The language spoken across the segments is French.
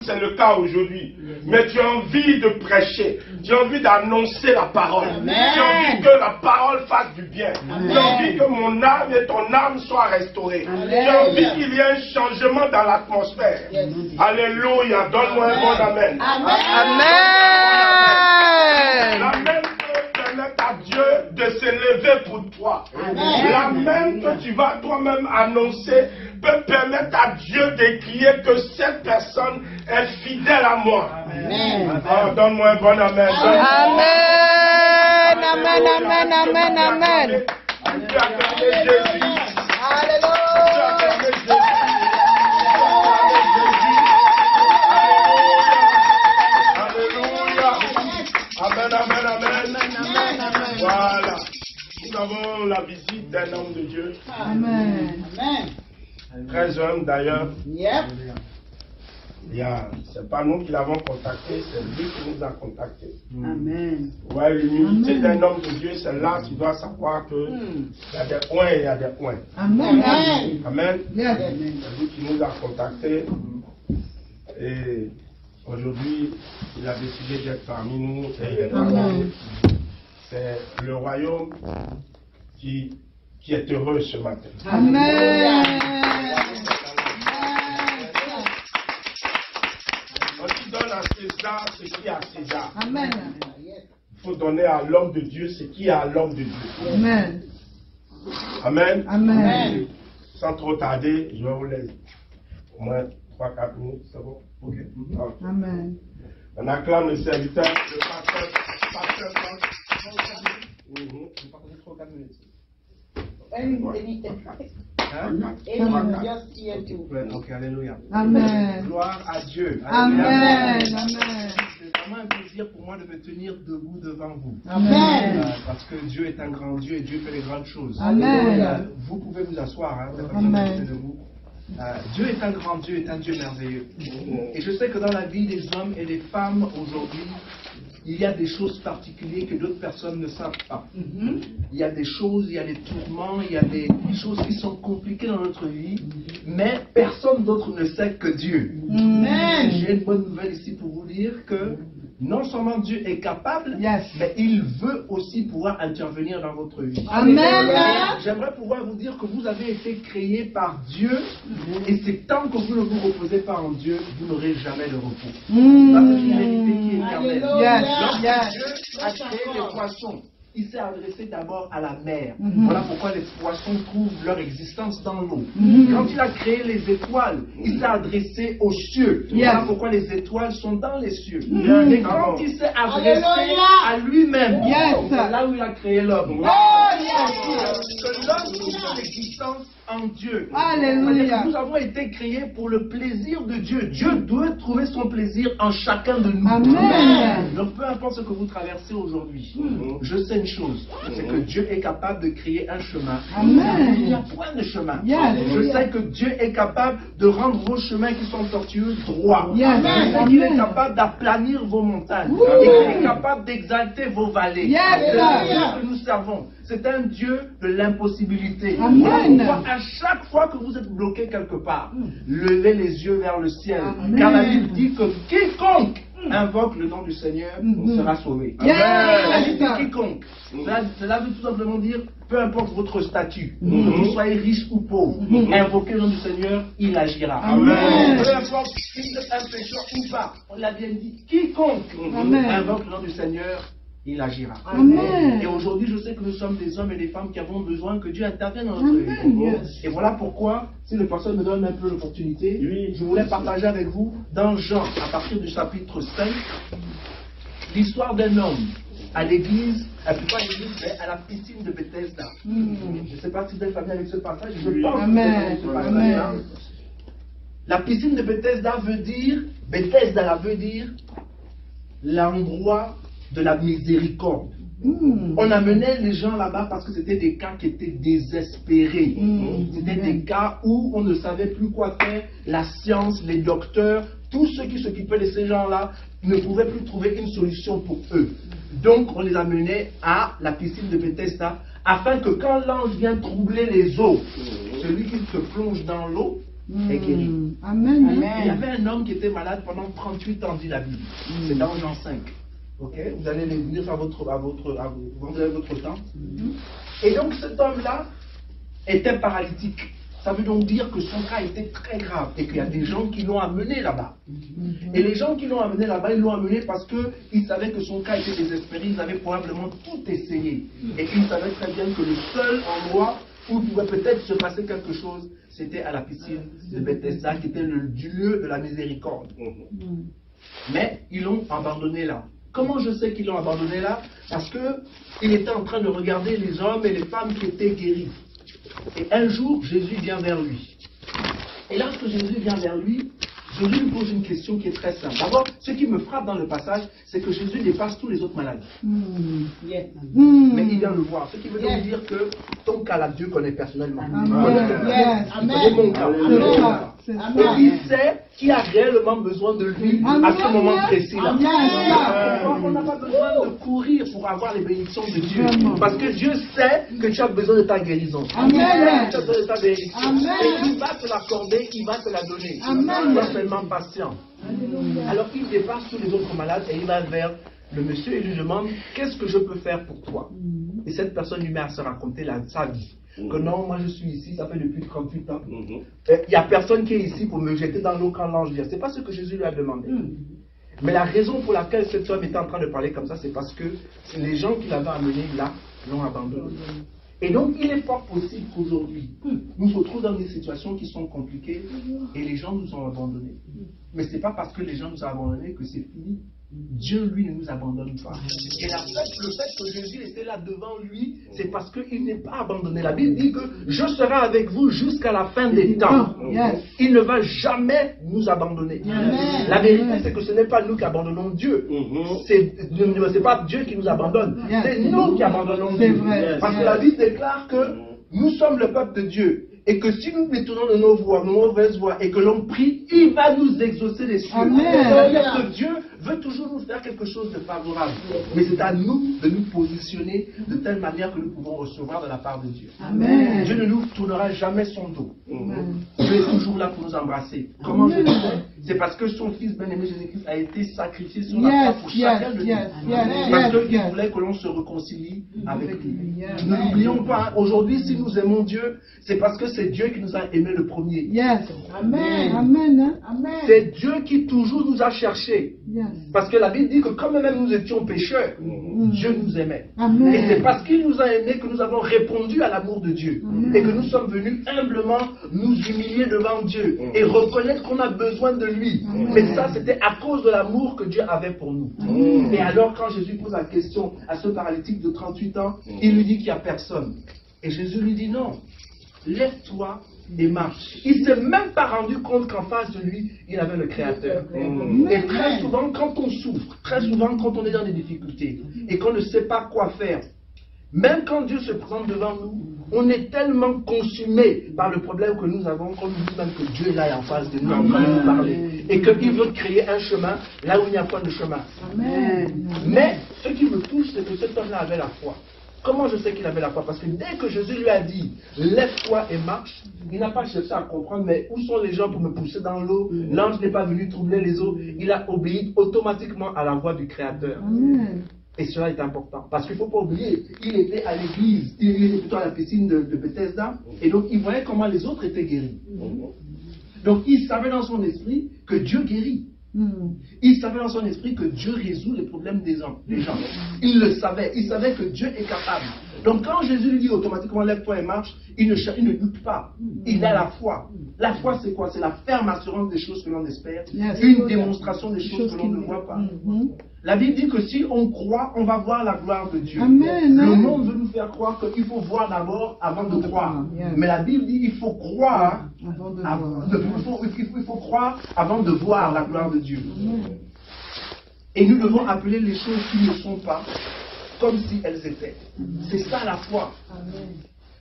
c'est le cas aujourd'hui. Mais tu as envie de prêcher. Tu as envie d'annoncer la parole. Tu as envie que la parole fasse du bien. Tu as envie que mon âme et ton âme soient restaurées. Tu as envie qu'il y ait un changement dans l'atmosphère. Alléluia. Donne-moi un bon amen. Amen. L'amen peut permettre à Dieu de s'élever pour toi. L'amen que tu vas toi-même annoncer peut permettre à Dieu d'écrire que cette personne est fidèle à moi. Oh, donne-moi un bon amen. Amen. Amen. Amen. Amen. Amen. Tu as acclamé Jésus. Alléluia. Amen, amen, amen. Voilà. Nous avons la visite d'un homme de Dieu. Amen. Très jeune d'ailleurs. C'est pas nous qui l'avons contacté, c'est lui qui nous a contactés. Amen. Ouais, l'humilité d'un homme de Dieu, c'est là tu dois savoir que il y a des points et il y a des points. Amen. Amen. C'est lui qui nous a contactés. Et aujourd'hui, il a décidé d'être parmi nous. C'est le royaume qui est heureux ce matin. Amen. On dit donne à César ce qui est à César. Amen. Il faut donner à l'homme de Dieu ce qui est à l'homme de Dieu. Amen. Amen. Amen. Sans trop tarder, je vais vous laisser au moins 3-4 minutes, c'est bon? Ok. Amen. On acclame le serviteur, le pasteur. Ok, alléluia. Amen. Gloire à Dieu. Amen. Amen. C'est vraiment un plaisir pour moi de me tenir debout devant vous. Amen. Parce que Dieu est un grand Dieu et Dieu fait les grandes choses. Amen. Vous pouvez vous asseoir, hein, Amen. debout. Dieu est un grand Dieu, est un Dieu merveilleux. Et je sais que dans la vie des hommes et des femmes aujourd'hui, il y a des choses particulières que d'autres personnes ne savent pas. Il y a des choses, il y a des tourments, il y a des choses qui sont compliquées dans notre vie, mais personne d'autre ne sait que Dieu. J'ai une bonne nouvelle ici pour vous dire que non seulement Dieu est capable, mais il veut aussi pouvoir intervenir dans votre vie. Amen. J'aimerais pouvoir vous dire que vous avez été créés par Dieu, et c'est tant que vous ne vous reposez pas en Dieu, vous n'aurez jamais de repos. Ça, c'est une vérité qui est éternelle. Lorsque Dieu a créé les poissons, il s'est adressé d'abord à la mer. Voilà pourquoi les poissons trouvent leur existence dans l'eau. Quand il a créé les étoiles, il s'est adressé aux cieux. Voilà pourquoi les étoiles sont dans les cieux. Mais quand il s'est adressé à lui-même, c'est là où il a créé l'homme. Que l'homme trouve son existence en Dieu. Alléluia. Nous avons été créés pour le plaisir de Dieu. Dieu doit trouver son plaisir en chacun de nous. Amen. Donc peu importe ce que vous traversez aujourd'hui, je sais une chose, c'est que Dieu est capable de créer un chemin. Amen. Il y a plein de chemins. Yes. Je sais que Dieu est capable de rendre vos chemins qui sont tortueux droits. Yes. Je sais qu'il est capable d'aplanir vos montagnes. Et qu'il est capable d'exalter vos vallées. Yes. C'est le Dieu que nous servons. C'est un Dieu de l'impossibilité. Amen. À chaque fois que vous êtes bloqué quelque part, levez les yeux vers le ciel. Car la Bible dit que quiconque invoque le nom du Seigneur sera sauvé. Quiconque. Cela veut tout simplement dire, peu importe votre statut, que vous soyez riche ou pauvre, invoquez le nom du Seigneur, il agira. Amen. Peu importe si vous êtes un pécheur ou pas, on l'a bien dit, quiconque invoque le nom du Seigneur, il agira. Amen. Et aujourd'hui, je sais que nous sommes des hommes et des femmes qui avons besoin que Dieu intervienne dans notre vie. Et voilà pourquoi, si le pasteur me donne un peu l'opportunité, je voulais partager avec vous, dans Jean, à partir du chapitre 5, l'histoire d'un homme à l'église, pas à l'église, mais à la piscine de Bethesda. Je ne sais pas si vous êtes familier avec ce passage, je pense que vous êtes ce passage-là. La piscine de Bethesda veut dire l'endroit de la miséricorde. On amenait les gens là-bas parce que c'était des cas qui étaient désespérés. C'était des cas où on ne savait plus quoi faire. La science, les docteurs, tous ceux qui s'occupaient de ces gens-là ne pouvaient plus trouver une solution pour eux. Donc on les amenait à la piscine de Bethesda afin que quand l'ange vient troubler les eaux, celui qui se plonge dans l'eau est guéri. Amen. Il y avait un homme qui était malade pendant 38 ans, dit la Bible. C'est dans Jean 5. Ok, vous allez les lire à votre temps. Et donc cet homme-là était paralytique. Ça veut donc dire que son cas était très grave et qu'il y a des gens qui l'ont amené là-bas. Et les gens qui l'ont amené là-bas, ils l'ont amené parce qu'ils savaient que son cas était désespéré. Ils avaient probablement tout essayé. Et ils savaient très bien que le seul endroit où pouvait peut-être se passer quelque chose, c'était à la piscine de Bethesda, qui était le lieu de la miséricorde. Mais ils l'ont abandonné là. Comment je sais qu'ils l'ont abandonné là? Parce qu'il était en train de regarder les hommes et les femmes qui étaient guéris. Et un jour, Jésus vient vers lui. Et lorsque Jésus vient vers lui, Jésus lui pose une question qui est très simple. D'abord, ce qui me frappe dans le passage, c'est que Jésus dépasse tous les autres malades. Mais il vient le voir. Ce qui veut donc dire que ton cas là, Dieu connaît personnellement. Il connaît mon cas. Et il sait qui a réellement besoin de lui à ce moment précis là. On n'a pas besoin de courir pour avoir les bénédictions de Dieu. Parce que Dieu sait que tu as besoin de ta guérison. Tu as besoin de ta bénédiction. Et il va te l'accorder, il va te la donner. Sois seulement patient. Alors il dépasse tous les autres malades et il va vers le monsieur et lui demande: qu'est-ce que je peux faire pour toi? Et cette personne lui met à se raconter sa vie. Que non, moi je suis ici, ça fait depuis 38 ans. Il n'y a personne qui est ici pour me jeter dans l'eau quand l'ange vient. Ce n'est pas ce que Jésus lui a demandé. Mais la raison pour laquelle cet homme était en train de parler comme ça, c'est parce que les gens qui l'avaient amené là l'ont abandonné. Et donc il est fort possible qu'aujourd'hui, nous nous retrouvons dans des situations qui sont compliquées et les gens nous ont abandonnés. Mais ce n'est pas parce que les gens nous ont abandonnés que c'est fini. Dieu, lui, ne nous abandonne pas. Et le fait que Jésus était là devant lui, c'est parce qu'il n'est pas abandonné. La Bible dit que je serai avec vous jusqu'à la fin des temps. Il ne va jamais nous abandonner. La vérité, c'est que ce n'est pas nous qui abandonnons Dieu. C'est pas Dieu qui nous abandonne. C'est nous qui abandonnons Dieu. Parce que la Bible déclare que nous sommes le peuple de Dieu. Et que si nous détournons de nos voies, nos mauvaises voies, et que l'on prie, il va nous exaucer les cieux. C'est-à-dire que Dieu veut toujours nous faire quelque chose de favorable. Mais c'est à nous de nous positionner de telle manière que nous pouvons recevoir de la part de Dieu. Amen. Dieu ne nous tournera jamais son dos. Dieu est toujours là pour nous embrasser. Comment je le sais? C'est parce que son Fils bien-aimé Jésus-Christ a été sacrifié sur la croix pour chacun de nous. Parce qu'il voulait que l'on se réconcilie avec lui. Ne l'oublions pas, aujourd'hui, si nous aimons Dieu, c'est parce que c'est Dieu qui nous a aimés le premier. Amen. C'est Dieu qui toujours nous a cherchés. Parce que la Bible dit que comme même nous étions pécheurs, Dieu nous aimait. Et c'est parce qu'il nous a aimés que nous avons répondu à l'amour de Dieu. Et que nous sommes venus humblement nous humilier devant Dieu et reconnaître qu'on a besoin de lui. Mais ça, c'était à cause de l'amour que Dieu avait pour nous. Et alors, quand Jésus pose la question à ce paralytique de 38 ans, il lui dit qu'il n'y a personne. Et Jésus lui dit non. Lève-toi et marche. Il ne s'est même pas rendu compte qu'en face de lui, il avait le Créateur. Et très souvent, quand on souffre, très souvent, quand on est dans des difficultés et qu'on ne sait pas quoi faire, même quand Dieu se présente devant nous, on est tellement consumé par le problème que nous avons qu'on nous dit même que Dieu est là en face de nous en train de nous parler. Et qu'il veut créer un chemin là où il n'y a pas de chemin. Mais ce qui me touche, c'est que cet homme-là avait la foi. Comment je sais qu'il avait la foi? Parce que dès que Jésus lui a dit « Lève-toi et marche », il n'a pas cherché à comprendre, mais où sont les gens pour me pousser dans l'eau? L'ange n'est pas venu troubler les eaux. Il a obéi automatiquement à la voix du Créateur. Et cela est important. Parce qu'il ne faut pas oublier, il était à l'église, il était plutôt à la piscine de Bethesda, et donc il voyait comment les autres étaient guéris. Donc il savait dans son esprit que Dieu guérit. Il savait dans son esprit que Dieu résout les problèmes des gens. Il le savait. Il savait que Dieu est capable. Donc quand Jésus lui dit automatiquement lève-toi et marche, il ne doute pas. Il a la foi. La foi, c'est quoi? C'est la ferme assurance des choses que l'on espère. Une démonstration des choses que l'on ne voit pas. La Bible dit que si on croit, on va voir la gloire de Dieu. Le monde veut nous faire croire qu'il faut voir d'abord avant de croire. Mais la Bible dit qu'il faut croire il faut croire avant de voir la gloire de Dieu. Et nous devons appeler les choses qui ne sont pas comme si elles étaient. C'est ça la foi.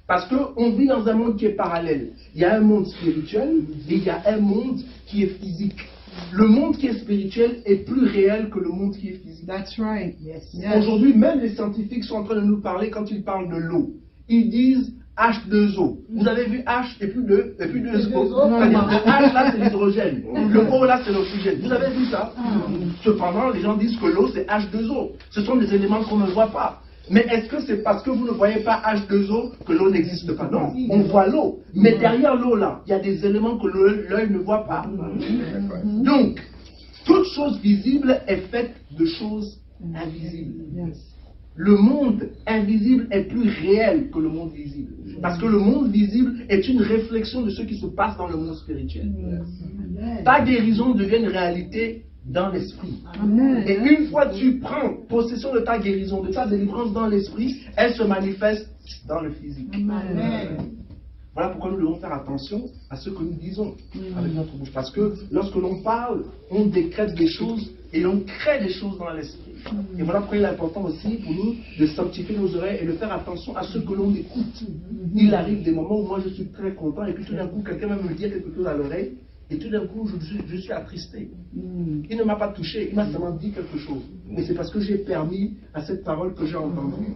Parce qu'on vit dans un monde qui est parallèle. Il y a un monde spirituel et il y a un monde qui est physique. Le monde qui est spirituel est plus réel que le monde qui est physique. Aujourd'hui, même les scientifiques sont en train de nous parler quand ils parlent de l'eau. Ils disent H2O. Vous avez vu H et puis 2O. C'est-à-dire le H là c'est l'hydrogène. Le O là c'est l'oxygène. Vous avez vu ça? Cependant, les gens disent que l'eau c'est H2O. Ce sont des éléments qu'on ne voit pas. Mais est-ce que c'est parce que vous ne voyez pas H2O que l'eau n'existe pas? Non, on voit l'eau. Mais derrière l'eau là, il y a des éléments que l'œil ne voit pas. Donc, toute chose visible est faite de choses invisibles. Le monde invisible est plus réel que le monde visible. Parce que le monde visible est une réflexion de ce qui se passe dans le monde spirituel. Ta guérison devient une réalité dans l'esprit. Et une fois que tu prends possession de ta guérison, de ta délivrance dans l'esprit, elle se manifeste dans le physique. Voilà pourquoi nous devons faire attention à ce que nous disons avec notre bouche. Parce que lorsque l'on parle, on décrète des choses et on crée des choses dans l'esprit. Et voilà pourquoi il est important aussi pour nous de sanctifier nos oreilles et de faire attention à ce que l'on écoute. Il arrive des moments où moi je suis très content et puis tout d'un coup quelqu'un va me dire quelque chose à l'oreille et tout d'un coup je suis attristé. Il ne m'a pas touché, il m'a seulement dit quelque chose. Mais c'est parce que j'ai permis à cette parole que j'ai entendue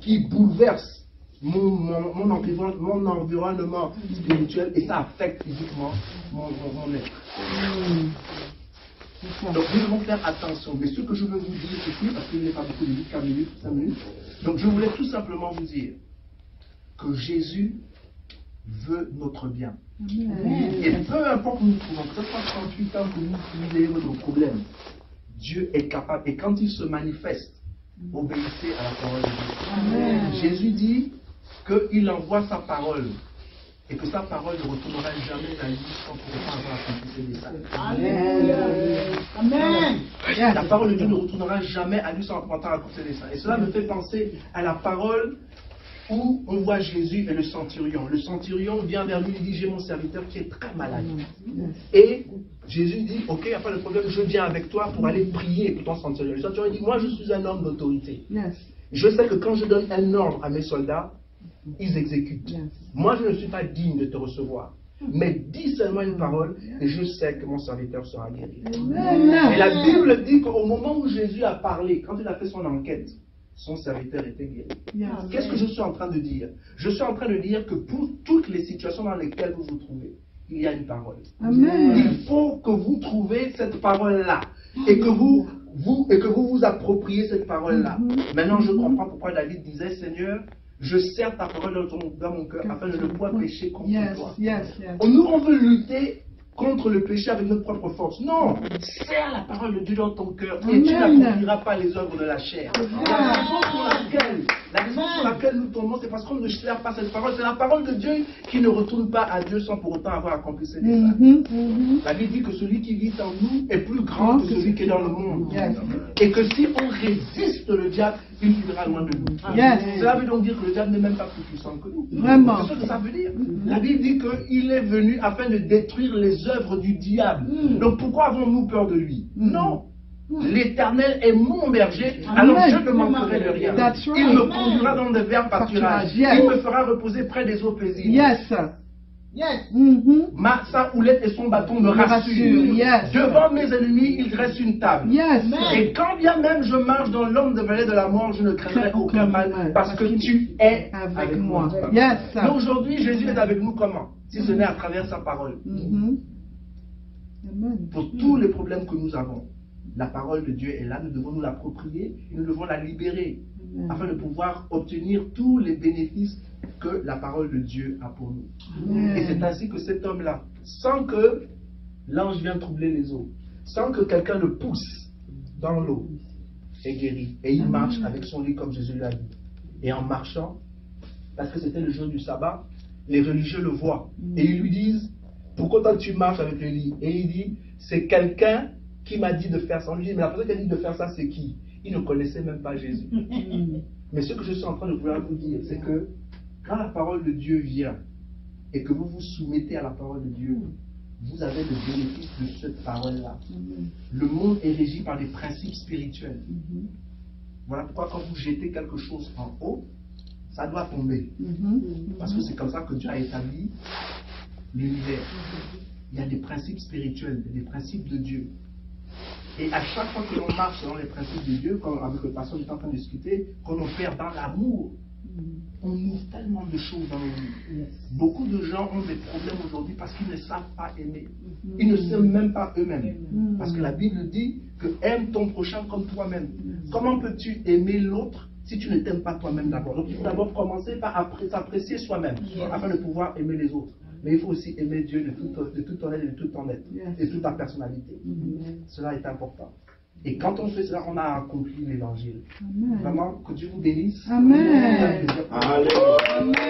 qui bouleverse mon environnement spirituel et ça affecte physiquement mon être. Donc nous devons faire attention. Mais ce que je veux vous dire ici, parce qu'il n'est pas beaucoup de 4 minutes, 5 minutes, donc je voulais tout simplement vous dire que Jésus veut notre bien. Et peu importe où nous nous trouvons, que ce soit 38 ans que nous ayons nos problèmes, Dieu est capable. Et quand il se manifeste, obéissez à la parole de Dieu. Jésus dit qu'il envoie sa parole et que sa parole ne retournera jamais à lui sans pour autant avoir accompli ses desseins. Amen. La parole de Dieu ne retournera jamais à lui sans pour autant accomplir ses desseins. Et cela me fait penser à la parole où on voit Jésus et le centurion. Le centurion vient vers lui et dit: j'ai mon serviteur qui est très malade. Et Jésus dit: ok, il n'y a pas de problème, je viens avec toi pour aller prier pour ton centurion. Le centurion dit: moi je suis un homme d'autorité. Je sais que quand je donne un ordre à mes soldats, ils exécutent. Moi je ne suis pas digne de te recevoir. Mais dis seulement une parole et je sais que mon serviteur sera guéri. Et la Bible dit qu'au moment où Jésus a parlé, quand il a fait son enquête, son serviteur était guéri. Qu'est-ce que je suis en train de dire? Je suis en train de dire que pour toutes les situations dans lesquelles vous vous trouvez, il y a une parole. Il faut que vous trouviez cette parole-là et que vous vous appropriez cette parole-là. Maintenant, je comprends pourquoi David disait: Seigneur, je serre ta parole dans mon cœur afin de ne pas pécher contre toi. Nous, on veut lutter contre le péché avec notre propre force. Non, serre la parole de Dieu dans ton cœur et tu n'accompliras pas les œuvres de la chair. La raison pour laquelle nous tombons, c'est parce qu'on ne sert pas cette parole. C'est la parole de Dieu qui ne retourne pas à Dieu sans pour autant avoir accompli ses desseins. La Bible dit que celui qui vit en nous est plus grand que celui qui est dans le monde. Et que si on résiste le diable, il fuira loin de nous. Cela veut donc dire que le diable n'est même pas plus puissant que nous. C'est ce que ça veut dire. La Bible dit qu'il est venu afin de détruire les œuvres du diable. Donc pourquoi avons-nous peur de lui? Non. L'Éternel est mon berger, alors je ne manquerai de rien. Il me conduira dans des verts pâturages. Il me fera reposer près des eaux paisibles. Sa houlette et son bâton me rassurent. Devant mes ennemis, il dresse une table. Et quand bien même je marche dans l'ombre de vallée de la mort, je ne craindrai aucun mal, parce que tu es avec moi. Donc aujourd'hui, Jésus est avec nous comment? Si ce n'est à travers sa parole. Pour tous les problèmes que nous avons, la parole de Dieu est là, nous devons nous l'approprier et nous devons la libérer afin de pouvoir obtenir tous les bénéfices que la parole de Dieu a pour nous. Et c'est ainsi que cet homme-là, sans que l'ange vienne troubler les eaux, sans que quelqu'un le pousse dans l'eau, est guéri. Et il marche avec son lit comme Jésus l'a dit. Et en marchant, parce que c'était le jour du sabbat, les religieux le voient et ils lui disent: pourquoi toi tu marches avec le lit? Et il dit: c'est quelqu'un qui m'a dit de faire ça. On lui dit: mais la personne qui a dit de faire ça, c'est qui? Il ne connaissait même pas Jésus. Mais ce que je suis en train de vouloir vous dire, c'est que quand la parole de Dieu vient et que vous vous soumettez à la parole de Dieu, vous avez le bénéfice de cette parole-là. Le monde est régi par des principes spirituels. Voilà pourquoi quand vous jetez quelque chose en haut, ça doit tomber. Parce que c'est comme ça que Dieu a établi l'univers. Il y a des principes spirituels, des principes de Dieu. Et à chaque fois que l'on marche selon les principes de Dieu, comme avec le pasteur j'étais en train de discuter, qu'on opère dans l'amour, On ouvre tellement de choses dans nos vies. Beaucoup de gens ont des problèmes aujourd'hui parce qu'ils ne savent pas aimer. Ils ne s'aiment même pas eux-mêmes. Parce que la Bible dit que aime ton prochain comme toi-même. Comment peux-tu aimer l'autre si tu ne t'aimes pas toi-même d'abord? Donc il faut d'abord commencer par s'apprécier soi-même afin de pouvoir aimer les autres. Mais il faut aussi aimer Dieu de tout ton être et de tout ton être et de toute ta personnalité. Cela est important. Et quand on fait cela, on a accompli l'évangile. Vraiment, que Dieu vous bénisse. Amen. Alléluia.